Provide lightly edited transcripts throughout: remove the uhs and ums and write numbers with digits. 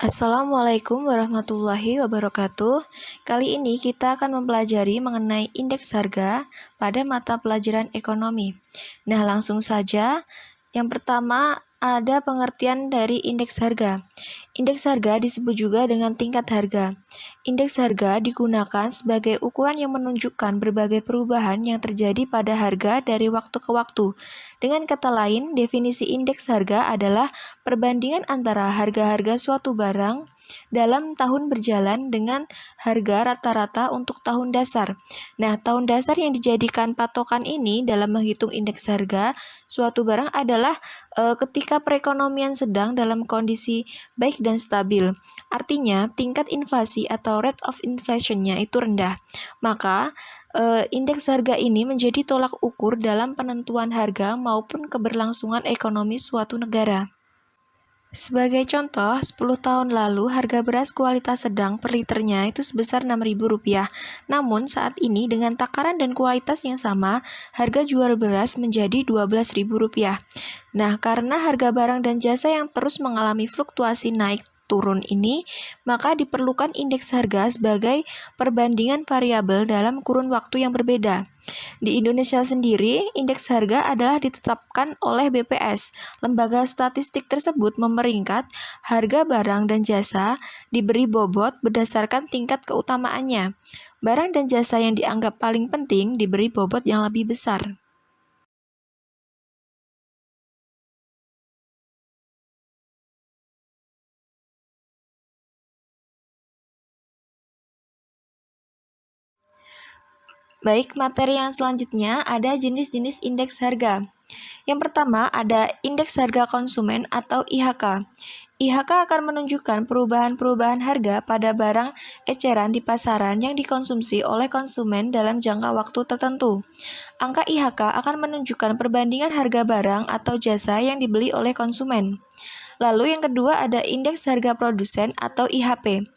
Assalamualaikum warahmatullahi wabarakatuh. Kali ini kita akan mempelajari mengenai indeks harga pada mata pelajaran ekonomi. Nah, langsung saja. Yang pertama, ada pengertian dari indeks harga. Indeks harga disebut juga dengan tingkat harga. Indeks harga digunakan sebagai ukuran yang menunjukkan berbagai perubahan yang terjadi pada harga dari waktu ke waktu. Dengan kata lain, definisi indeks harga adalah perbandingan antara harga-harga suatu barang dalam tahun berjalan dengan harga rata-rata untuk tahun dasar. Nah, tahun dasar yang dijadikan patokan ini dalam menghitung indeks harga suatu barang adalah ketika perekonomian sedang dalam kondisi baik dan stabil. Artinya, tingkat inflasi atau rate of inflation-nya itu rendah. Maka, indeks harga ini menjadi tolak ukur dalam penentuan harga maupun keberlangsungan ekonomi suatu negara. Sebagai contoh, 10 tahun lalu harga beras kualitas sedang per liternya itu sebesar Rp6.000. Namun saat ini dengan takaran dan kualitas yang sama, harga jual beras menjadi Rp12.000. Nah, karena harga barang dan jasa yang terus mengalami fluktuasi naik turun ini, maka diperlukan indeks harga sebagai perbandingan variabel dalam kurun waktu yang berbeda. Di Indonesia sendiri, indeks harga adalah ditetapkan oleh BPS. Lembaga statistik tersebut memeringkat harga barang dan jasa diberi bobot berdasarkan tingkat keutamaannya. Barang dan jasa yang dianggap paling penting diberi bobot yang lebih besar. Baik, materi yang selanjutnya ada jenis-jenis indeks harga. Yang pertama ada indeks harga konsumen atau IHK. IHK akan menunjukkan perubahan-perubahan harga pada barang eceran di pasaran yang dikonsumsi oleh konsumen dalam jangka waktu tertentu. Angka IHK akan menunjukkan perbandingan harga barang atau jasa yang dibeli oleh konsumen. Lalu yang kedua ada indeks harga produsen atau IHP.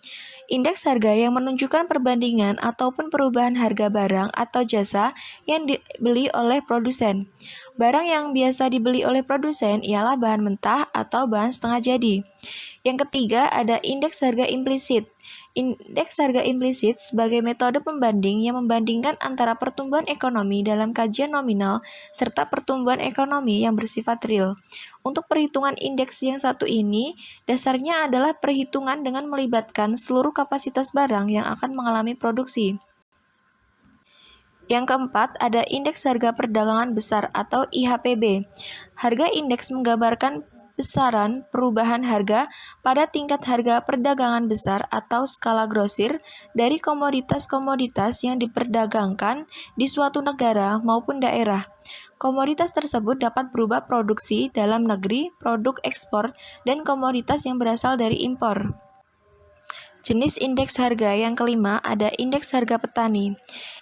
Indeks harga yang menunjukkan perbandingan ataupun perubahan harga barang atau jasa yang dibeli oleh produsen. Barang yang biasa dibeli oleh produsen ialah bahan mentah atau bahan setengah jadi. Yang ketiga ada indeks harga implisit. Indeks harga implisit sebagai metode pembanding yang membandingkan antara pertumbuhan ekonomi dalam kajian nominal serta pertumbuhan ekonomi yang bersifat real. Untuk perhitungan indeks yang satu ini, dasarnya adalah perhitungan dengan melibatkan seluruh kapasitas barang yang akan mengalami produksi. Yang keempat, ada indeks harga perdagangan besar atau IHPB. Harga indeks menggambarkan besaran perubahan harga pada tingkat harga perdagangan besar atau skala grosir dari komoditas-komoditas yang diperdagangkan di suatu negara maupun daerah. Komoditas tersebut dapat berupa produksi dalam negeri, produk ekspor, dan komoditas yang berasal dari impor. Jenis indeks harga yang kelima ada indeks harga petani.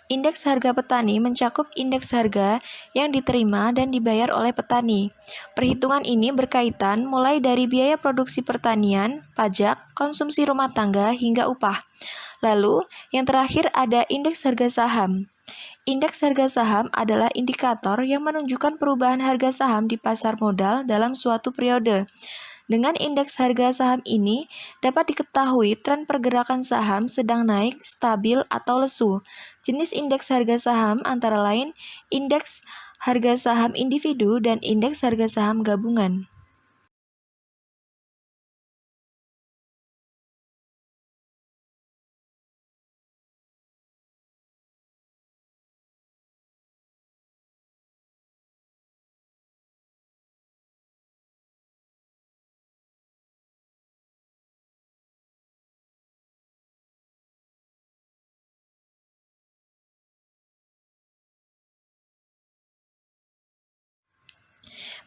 Indeks harga petani mencakup indeks harga yang diterima dan dibayar oleh petani. Perhitungan ini berkaitan mulai dari biaya produksi pertanian, pajak, konsumsi rumah tangga, hingga upah. Lalu, yang terakhir ada indeks harga saham. Indeks harga saham adalah indikator yang menunjukkan perubahan harga saham di pasar modal dalam suatu periode. Dengan indeks harga saham ini, dapat diketahui tren pergerakan saham sedang naik, stabil, atau lesu. Jenis indeks harga saham antara lain indeks harga saham individu dan indeks harga saham gabungan.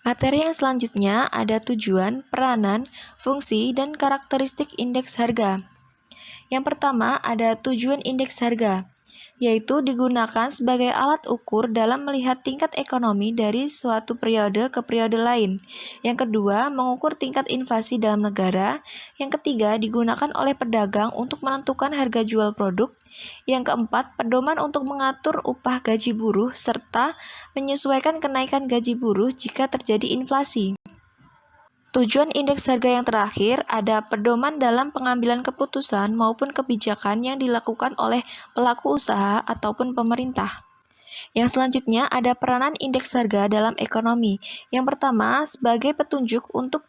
Materi yang selanjutnya ada tujuan, peranan, fungsi, dan karakteristik indeks harga. Yang pertama ada tujuan indeks harga, yaitu digunakan sebagai alat ukur dalam melihat tingkat ekonomi dari suatu periode ke periode lain. Yang kedua, mengukur tingkat inflasi dalam negara. Yang ketiga, digunakan oleh pedagang untuk menentukan harga jual produk. Yang keempat, pedoman untuk mengatur upah gaji buruh serta menyesuaikan kenaikan gaji buruh jika terjadi inflasi. Tujuan indeks harga yang terakhir ada pedoman dalam pengambilan keputusan maupun kebijakan yang dilakukan oleh pelaku usaha ataupun pemerintah. Yang selanjutnya ada peranan indeks harga dalam ekonomi. Yang pertama, sebagai petunjuk untuk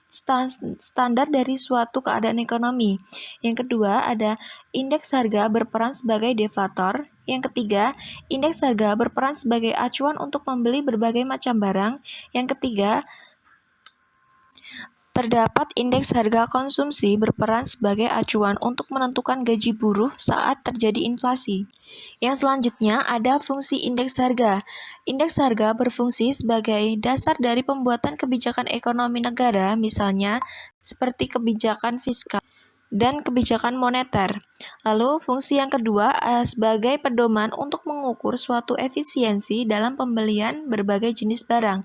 standar dari suatu keadaan ekonomi. Yang kedua, ada indeks harga berperan sebagai deflator. Yang ketiga, indeks harga berperan sebagai acuan untuk membeli berbagai macam barang. Yang ketiga, terdapat indeks harga konsumsi berperan sebagai acuan untuk menentukan gaji buruh saat terjadi inflasi. Yang selanjutnya ada fungsi indeks harga. Indeks harga berfungsi sebagai dasar dari pembuatan kebijakan ekonomi negara, misalnya seperti kebijakan fiskal dan kebijakan moneter. Lalu fungsi yang kedua sebagai pedoman untuk mengukur suatu efisiensi dalam pembelian berbagai jenis barang.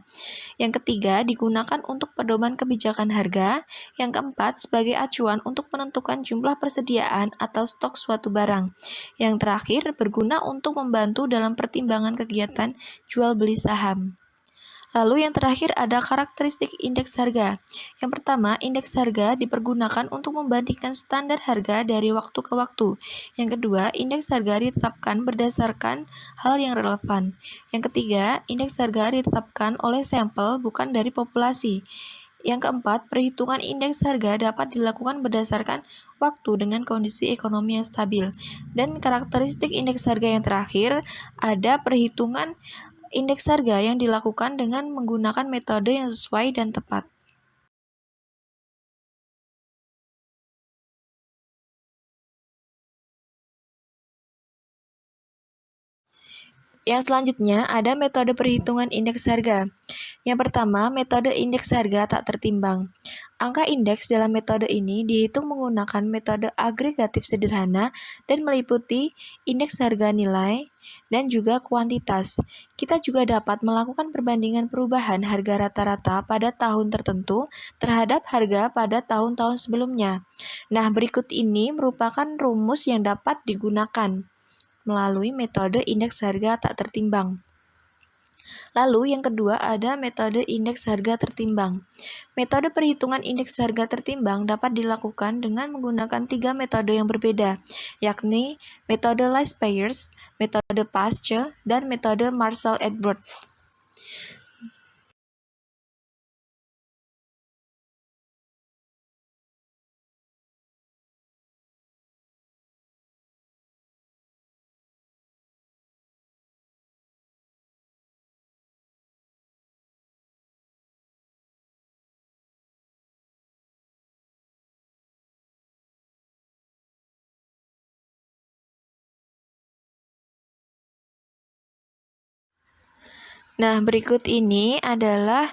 Yang ketiga digunakan untuk pedoman kebijakan harga. Yang keempat sebagai acuan untuk menentukan jumlah persediaan atau stok suatu barang. Yang terakhir berguna untuk membantu dalam pertimbangan kegiatan jual beli saham. Lalu yang terakhir ada karakteristik indeks harga. Yang pertama, indeks harga dipergunakan untuk membandingkan standar harga dari waktu ke waktu. Yang kedua, indeks harga ditetapkan berdasarkan hal yang relevan. Yang ketiga, indeks harga ditetapkan oleh sampel bukan dari populasi. Yang keempat, perhitungan indeks harga dapat dilakukan berdasarkan waktu dengan kondisi ekonomi yang stabil. Dan karakteristik indeks harga yang terakhir ada perhitungan indeks harga yang dilakukan dengan menggunakan metode yang sesuai dan tepat. Yang selanjutnya ada metode perhitungan indeks harga. Yang pertama, metode indeks harga tak tertimbang. Angka indeks dalam metode ini dihitung menggunakan metode agregatif sederhana dan meliputi indeks harga nilai dan juga kuantitas. Kita juga dapat melakukan perbandingan perubahan harga rata-rata pada tahun tertentu terhadap harga pada tahun-tahun sebelumnya. Nah, berikut ini merupakan rumus yang dapat digunakan melalui metode indeks harga tak tertimbang. Lalu yang kedua ada metode indeks harga tertimbang. Metode perhitungan indeks harga tertimbang dapat dilakukan dengan menggunakan 3 metode yang berbeda, yakni metode Least Payers, metode Pasche, dan metode Marshall-Edwards. Nah, berikut ini adalah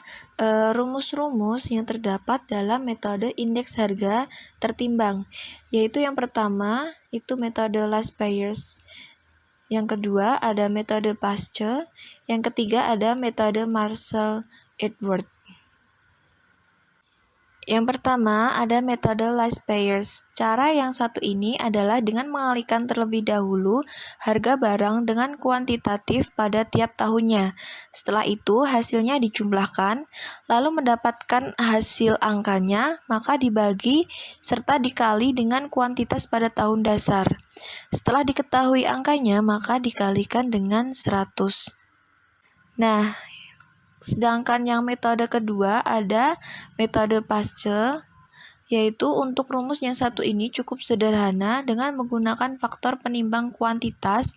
rumus-rumus yang terdapat dalam metode indeks harga tertimbang, yaitu yang pertama itu metode Last Payers, yang kedua ada metode Pasche, yang ketiga ada metode Marshall-Edwards. Yang pertama ada metode Least Payers. Cara yang satu ini adalah dengan mengalihkan terlebih dahulu harga barang dengan kuantitatif pada tiap tahunnya. Setelah itu hasilnya dijumlahkan, lalu mendapatkan hasil angkanya, maka dibagi serta dikali dengan kuantitas pada tahun dasar. Setelah diketahui angkanya, maka dikalikan dengan 100. Nah, sedangkan yang metode kedua ada metode Pasche, yaitu untuk rumus yang satu ini cukup sederhana dengan menggunakan faktor penimbang kuantitas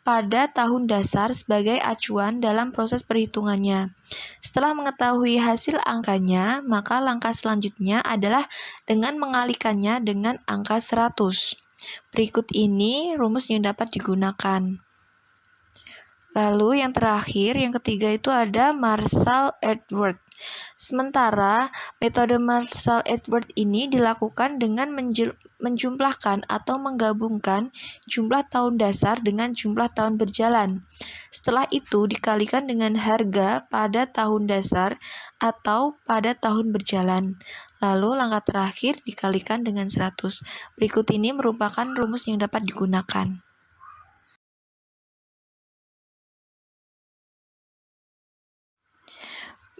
pada tahun dasar sebagai acuan dalam proses perhitungannya. Setelah mengetahui hasil angkanya, maka langkah selanjutnya adalah dengan mengalihkannya dengan angka 100. Berikut ini rumus yang dapat digunakan. Lalu yang terakhir, yang ketiga itu ada Marshall-Edwards. Sementara metode Marshall-Edwards ini dilakukan dengan menjumlahkan atau menggabungkan jumlah tahun dasar dengan jumlah tahun berjalan. Setelah itu dikalikan dengan harga pada tahun dasar atau pada tahun berjalan. Lalu langkah terakhir dikalikan dengan 100. Berikut ini merupakan rumus yang dapat digunakan.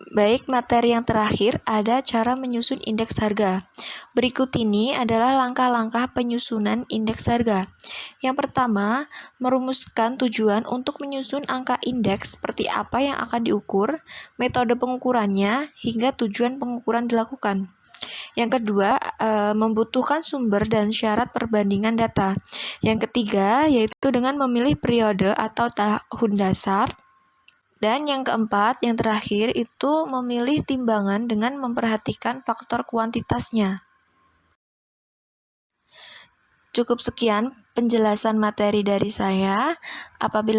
Baik, materi yang terakhir ada cara menyusun indeks harga. Berikut ini adalah langkah-langkah penyusunan indeks harga. Yang pertama, merumuskan tujuan untuk menyusun angka indeks seperti apa yang akan diukur, metode pengukurannya, hingga tujuan pengukuran dilakukan. Yang kedua, membutuhkan sumber dan syarat perbandingan data. Yang ketiga, yaitu dengan memilih periode atau tahun dasar. Dan yang keempat, yang terakhir, itu memilih timbangan dengan memperhatikan faktor kuantitasnya. Cukup sekian penjelasan materi dari saya. Apabila